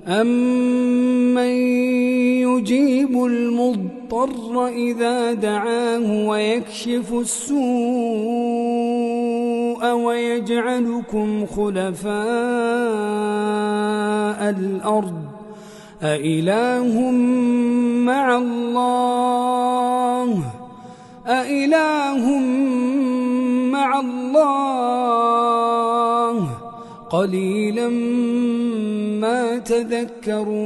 أَمَّن يُجِيبُ الْمُضْطَرَّ إِذَا دَعَاهُ وَيَكْشِفُ السُّوءَ وَيَجْعَلُكُمْ خُلَفَاءَ الْأَرْضِ أَإِلَٰهٌ مَّعَ اللَّهِ قَلِيلًا مَّا تَذَكَّرُونَ